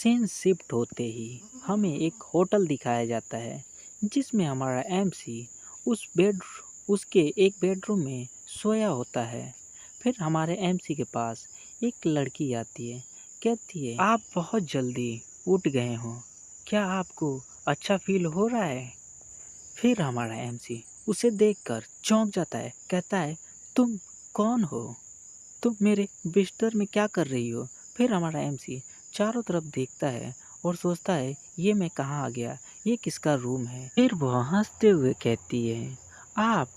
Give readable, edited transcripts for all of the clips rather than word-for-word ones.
Scene shift होते ही हमें एक होटल दिखाया जाता है जिसमें हमारा एमसी उस बेड उसके एक बेडरूम में सोया होता है। फिर हमारे एमसी के पास एक लड़की आती है, कहती है आप बहुत जल्दी उठ गए हो, क्या आपको अच्छा फील हो रहा है? फिर हमारा एमसी उसे देखकर चौंक जाता है, कहता है तुम कौन हो? तुम मेरे बिस्तर में क्या कर रही हो? फिर हमारा एमसी चारों तरफ देखता है और सोचता है ये मैं कहाँ आ गया, ये किसका रूम है? फिर वह हंसते हुए कहती है आप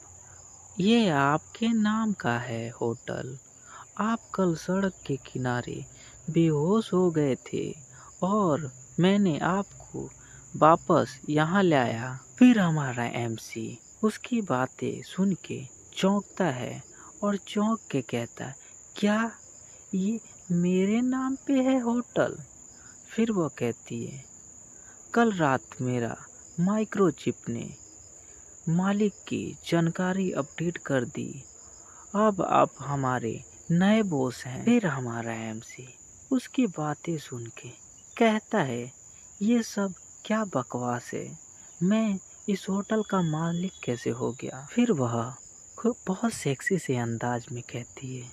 ये आपके नाम का है होटल। आप कल सड़क के किनारे बेहोश हो गए थे और मैंने आपको वापस यहाँ लाया। फिर हमारा एमसी उसकी बातें सुन के चौंकता है और चौंक के कहता है क्या ये मेरे नाम पे है होटल? फिर वो कहती है कल रात मेरा माइक्रोचिप ने मालिक की जानकारी अपडेट कर दी, अब आप हमारे नए बॉस हैं। फिर हमारा एमसी उसकी बातें सुन के कहता है ये सब क्या बकवास है, मैं इस होटल का मालिक कैसे हो गया? फिर वह खूब बहुत सेक्सी से अंदाज में कहती है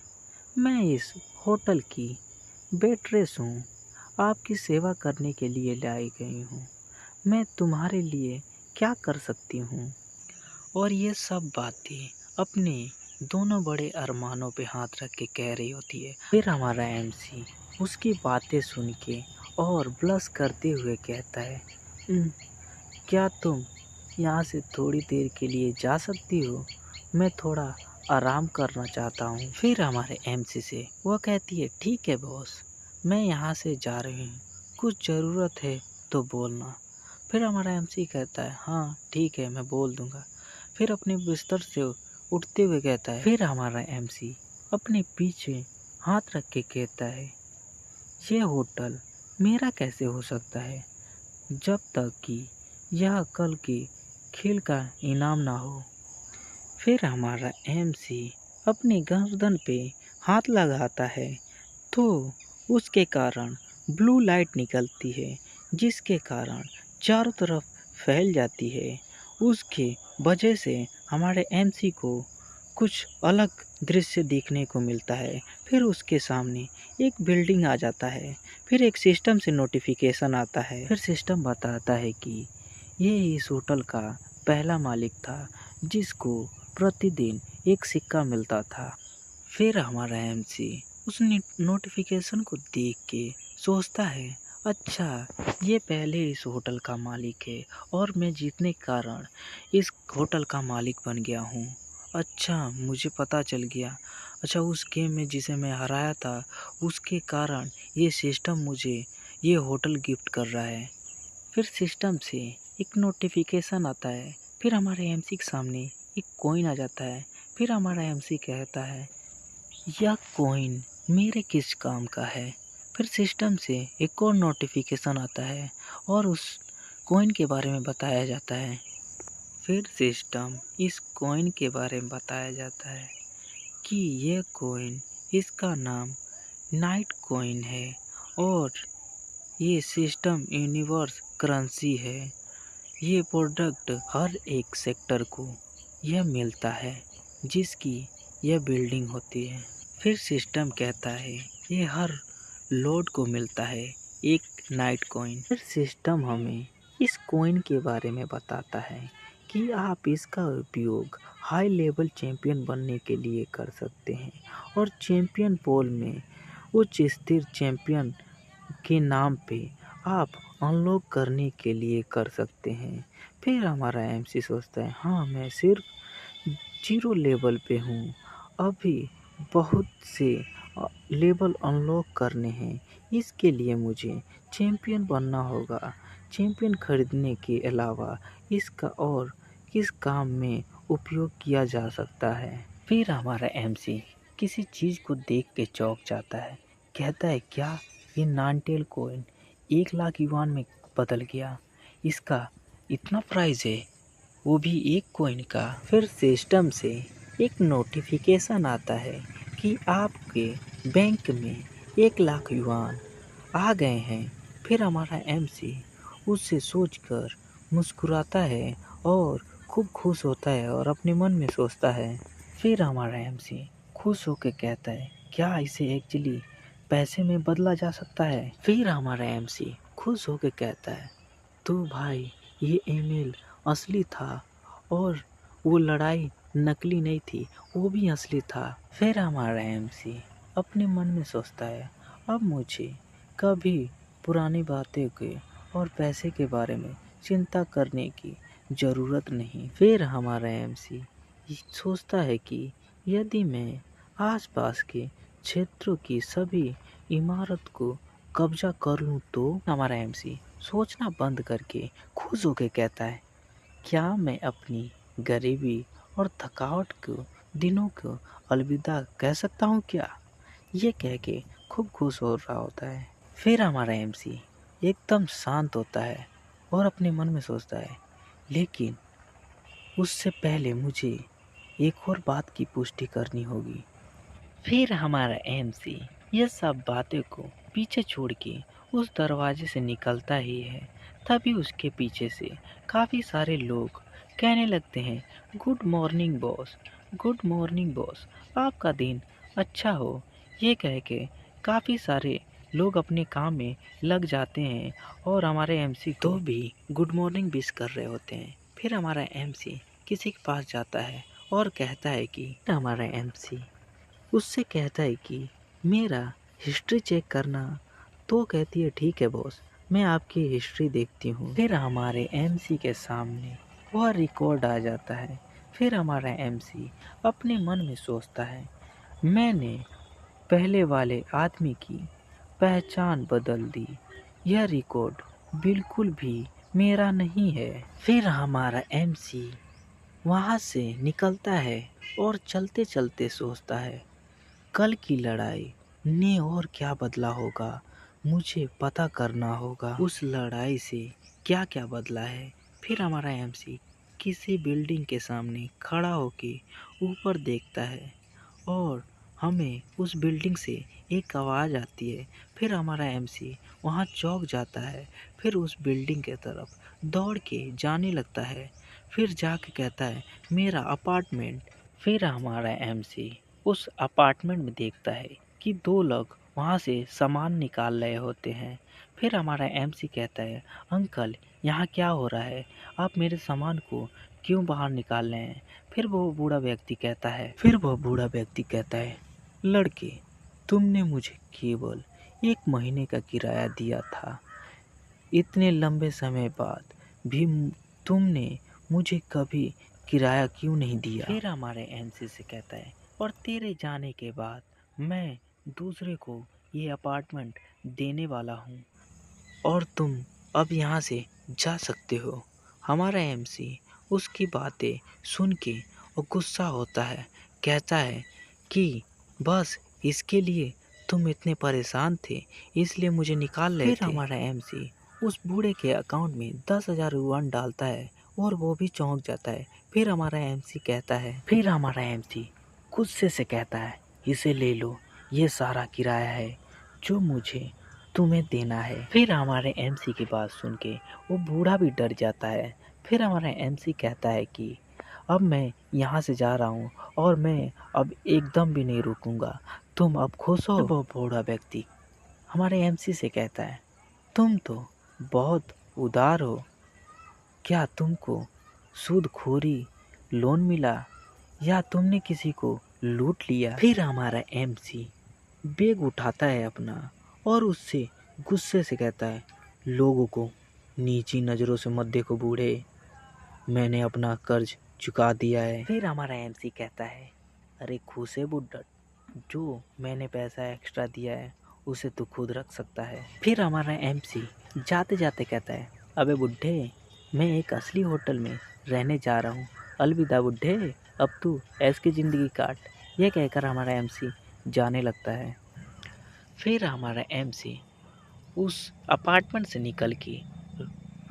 मैं इस होटल की वेट्रेस हूँ, आपकी सेवा करने के लिए लाई गई हूँ, मैं तुम्हारे लिए क्या कर सकती हूँ? और ये सब बातें अपने दोनों बड़े अरमानों पे हाथ रख के कह रही होती है। फिर हमारा एमसी उसकी बातें सुन के और ब्लश करते हुए कहता है "उम, क्या तुम यहाँ से थोड़ी देर के लिए जा सकती हो? मैं थोड़ा आराम करना चाहता हूँ। फिर हमारे एमसी से वह कहती है ठीक है बॉस, मैं यहाँ से जा रही हूँ, कुछ ज़रूरत है तो बोलना। फिर हमारा एमसी कहता है हाँ ठीक है, मैं बोल दूँगा। फिर अपने बिस्तर से उठते हुए कहता है फिर हमारा एमसी अपने पीछे हाथ रख के कहता है ये होटल मेरा कैसे हो सकता है जब तक कि यह कल के खेल का इनाम ना हो। फिर हमारा एमसी अपनी गर्दन पे हाथ लगाता है तो उसके कारण ब्लू लाइट निकलती है जिसके कारण चारों तरफ फैल जाती है। उसके वजह से हमारे एमसी को कुछ अलग दृश्य देखने को मिलता है। फिर उसके सामने एक बिल्डिंग आ जाता है। फिर एक सिस्टम से नोटिफिकेशन आता है। फिर सिस्टम बताता है कि ये इस होटल का पहला मालिक था जिसको प्रतिदिन एक सिक्का मिलता था। फिर हमारा एमसी उस नोटिफिकेशन को देख के सोचता है अच्छा ये पहले इस होटल का मालिक है और मैं जीतने के कारण इस होटल का मालिक बन गया हूँ। अच्छा मुझे पता चल गया, अच्छा उस गेम में जिसे मैं हराया था उसके कारण ये सिस्टम मुझे ये होटल गिफ्ट कर रहा है। फिर सिस्टम से एक नोटिफिकेशन आता है। फिर हमारे एमसी के सामने एक कॉइन आ जाता है। फिर हमारा एमसी कहता है यह कॉइन मेरे किस काम का है? फिर सिस्टम से एक और नोटिफिकेशन आता है और उस कॉइन के बारे में बताया जाता है। फिर सिस्टम इस कॉइन के बारे में बताया जाता है कि यह कॉइन इसका नाम नाइट कॉइन है और ये सिस्टम यूनिवर्स करेंसी है। ये प्रोडक्ट हर एक सेक्टर को यह मिलता है जिसकी यह बिल्डिंग होती है। फिर सिस्टम कहता है ये हर लॉर्ड को मिलता है एक नाइट कॉइन। फिर सिस्टम हमें इस कॉइन के बारे में बताता है कि आप इसका उपयोग हाई लेवल चैंपियन बनने के लिए कर सकते हैं और चैंपियन पोल में उच्च स्थिर चैंपियन के नाम पे आप अनलॉक करने के लिए कर सकते हैं। फिर हमारा एमसी सोचता है हाँ मैं सिर्फ 0 लेवल पे हूँ, अभी बहुत से लेवल अनलॉक करने हैं, इसके लिए मुझे चैंपियन बनना होगा। चैंपियन खरीदने के अलावा इसका और किस काम में उपयोग किया जा सकता है? फिर हमारा एमसी किसी चीज़ को देख के चौंक जाता है, कहता है क्या ये नानटेल कॉइन 1 लाख युआन में बदल गया, इसका इतना प्राइस है, वो भी एक कॉइन का। फिर सिस्टम से एक नोटिफिकेशन आता है कि आपके बैंक में 1 लाख युआन आ गए हैं, फिर हमारा एमसी उससे सोचकर मुस्कुराता है और खूब खुश होता है और अपने मन में सोचता है। फिर हमारा एमसी खुश होकर कहता है, क्या इसे एक्चुअली पैसे में बदला जा सकता है? फिर हमारा एमसी खुश होकर कहता है, तो भाई ये ईमेल असली था और वो लड़ाई नकली नहीं थी, वो भी असली था। फिर हमारा एमसी अपने मन में सोचता है, अब मुझे कभी पुरानी बातें के और पैसे के बारे में चिंता करने की ज़रूरत नहीं। फिर हमारा एमसी सोचता है कि यदि मैं आसपास के क्षेत्रों की सभी इमारत को कब्जा कर लूँ तो हमारा एमसी सोचना बंद करके खुश होकर कहता है, क्या मैं अपनी गरीबी और थकावट को दिनों को अलविदा कह सकता हूँ क्या? ये कह के खूब खुश हो रहा होता है। फिर हमारा एमसी एकदम शांत होता है और अपने मन में सोचता है, लेकिन उससे पहले मुझे एक और बात की पुष्टि करनी होगी। फिर हमारा एमसी ये सब बातें को पीछे छोड़ के उस दरवाजे से निकलता ही है। तभी उसके पीछे से काफ़ी सारे लोग कहने लगते हैं, good morning boss, good morning boss, आपका दिन अच्छा हो। ये कह के काफ़ी सारे लोग अपने काम में लग जाते हैं और हमारे एमसी को भी गुड मॉर्निंग विश कर रहे होते हैं। फिर हमारा एमसी किसी के पास जाता है और कहता है कि हमारा एमसी उससे कहता है कि मेरा हिस्ट्री चेक करना। तो कहती है, ठीक है बॉस, मैं आपकी हिस्ट्री देखती हूँ। फिर हमारे एमसी के सामने वह रिकॉर्ड आ जाता है। फिर हमारा एमसी अपने मन में सोचता है, मैंने पहले वाले आदमी की पहचान बदल दी, यह रिकॉर्ड बिल्कुल भी मेरा नहीं है। फिर हमारा एमसी वहाँ से निकलता है और चलते चलते सोचता है, कल की लड़ाई ने और क्या बदला होगा, मुझे पता करना होगा उस लड़ाई से क्या क्या बदला है। फिर हमारा एमसी किसी बिल्डिंग के सामने खड़ा होके ऊपर देखता है और हमें उस बिल्डिंग से एक आवाज़ आती है। फिर हमारा एमसी वहाँ चौंक जाता है। फिर उस बिल्डिंग के तरफ दौड़ के जाने लगता है। फिर जाके कहता है, मेरा अपार्टमेंट। फिर हमारा एमसी उस अपार्टमेंट में देखता है कि दो लोग वहाँ से सामान निकाल रहे होते हैं। फिर हमारा एमसी कहता है, अंकल यहाँ क्या हो रहा है, आप मेरे सामान को क्यों बाहर निकाल रहे हैं? फिर वो बूढ़ा व्यक्ति कहता है, लड़के, तुमने मुझे केवल 1 महीने का किराया दिया था, इतने लंबे समय बाद भी तुमने मुझे कभी किराया क्यों नहीं दिया? फिर हमारे एमसी से कहता है, और तेरे जाने के बाद मैं दूसरे को ये अपार्टमेंट देने वाला हूँ और तुम अब यहाँ से जा सकते हो। हमारा एमसी उसकी बातें सुन के और गुस्सा होता है, कहता है कि बस इसके लिए तुम इतने परेशान थे, इसलिए मुझे निकाल रहे थे। फिर हमारा एमसी उस बूढ़े के अकाउंट में 10,000 युआन डालता है और वो भी चौंक जाता है। फिर हमारा एमसी गुस्से से कहता है, इसे ले लो, ये सारा किराया है जो मुझे तुम्हें देना है। फिर हमारे एमसी की बात सुन के वो बूढ़ा भी डर जाता है। फिर हमारा एमसी कहता है कि अब मैं यहाँ से जा रहा हूँ और मैं अब एकदम भी नहीं रुकूंगा, तुम अब खुश हो? वो बूढ़ा व्यक्ति हमारे एमसी से कहता है, तुम तो बहुत उदार हो, क्या तुमको सूदखोरी लोन मिला या तुमने किसी को लूट लिया? फिर हमारा एमसी बैग उठाता है अपना और उससे गुस्से से कहता है, लोगों को नीची नज़रों से मत देखो बूढ़े, मैंने अपना कर्ज चुका दिया है। फिर हमारा एमसी कहता है, अरे खुश है बुड्ढा, जो मैंने पैसा एक्स्ट्रा दिया है उसे तू खुद रख सकता है। फिर हमारा एमसी जाते जाते कहता है, अबे बुड्ढे, मैं एक असली होटल में रहने जा रहा हूँ, अलविदा बुड्ढे, अब तू ऐश की ज़िंदगी काट। यह कहकर हमारा एमसी जाने लगता है। फिर हमारा एमसी उस अपार्टमेंट से निकल के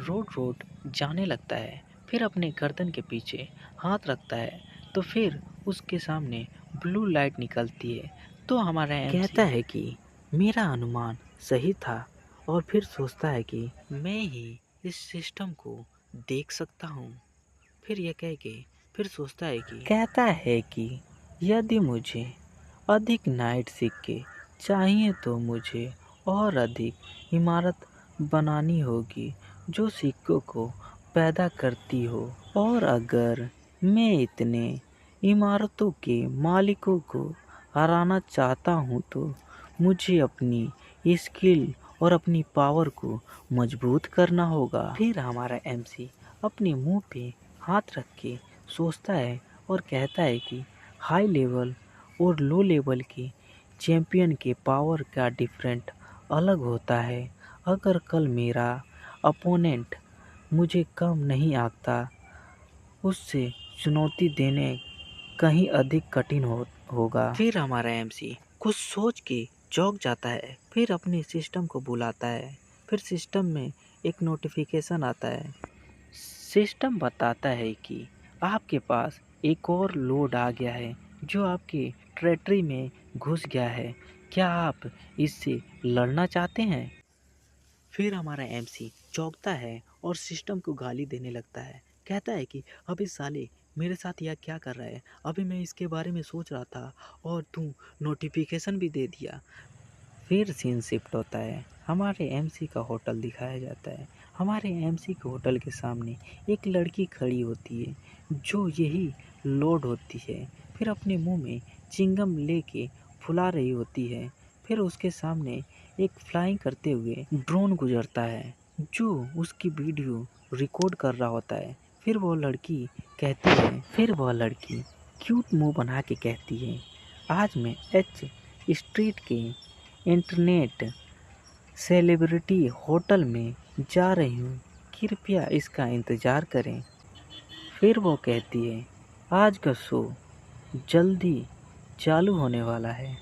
रोड जाने लगता है। फिर अपने गर्दन के पीछे हाथ रखता है तो फिर उसके सामने ब्लू लाइट निकलती है। तो हमारा एमसी कहता है कि मेरा अनुमान सही था और फिर सोचता है कि मैं ही इस सिस्टम को देख सकता हूँ। फिर यह कह के फिर सोचता है कि कहता है कि यदि मुझे अधिक नाइट सिक्के चाहिए तो मुझे और अधिक इमारत बनानी होगी जो सिक्कों को पैदा करती हो, और अगर मैं इतने इमारतों के मालिकों को हराना चाहता हूँ तो मुझे अपनी स्किल और अपनी पावर को मजबूत करना होगा। फिर हमारा एमसी अपने मुंह पे हाथ रख के सोचता है और कहता है कि हाई लेवल और लो लेवल के चैंपियन के पावर का डिफरेंट अलग होता है। अगर कल मेरा अपोनेंट मुझे कम नहीं आंकता, उससे चुनौती देने कहीं अधिक कठिन होगा। फिर हमारा एमसी कुछ सोच के चौंक जाता है, फिर अपने सिस्टम को बुलाता है। फिर सिस्टम में एक नोटिफिकेशन आता है। सिस्टम बताता है कि आपके पास एक और लोड आ गया है जो आपके टेरिटरी में घुस गया है। क्या आप इससे लड़ना चाहते हैं? फिर हमारा एमसी चौंकता है और सिस्टम को गाली देने लगता है। कहता है कि अबे साले, मेरे साथ यह क्या कर रहा है? अभी मैं इसके बारे में सोच रहा था और तू नोटिफिकेशन भी दे दिया। फिर सीन शिफ्ट होता है। हमारे एमसी का होटल दिखाया जाता है। हमारे एमसी के होटल के सामने एक लड़की खड़ी होती है जो यही लोड होती है। फिर अपने मुंह में चिंगम लेके फुला रही होती है। फिर उसके सामने एक फ्लाइंग करते हुए ड्रोन गुजरता है जो उसकी वीडियो रिकॉर्ड कर रहा होता है। फिर वह लड़की क्यूट मुंह बना के कहती है, आज मैं एच स्ट्रीट के इंटरनेट सेलिब्रिटी होटल में जा रही हूँ, कृपया इसका इंतज़ार करें। फिर वो कहती है, आज का शो जल्दी चालू होने वाला है।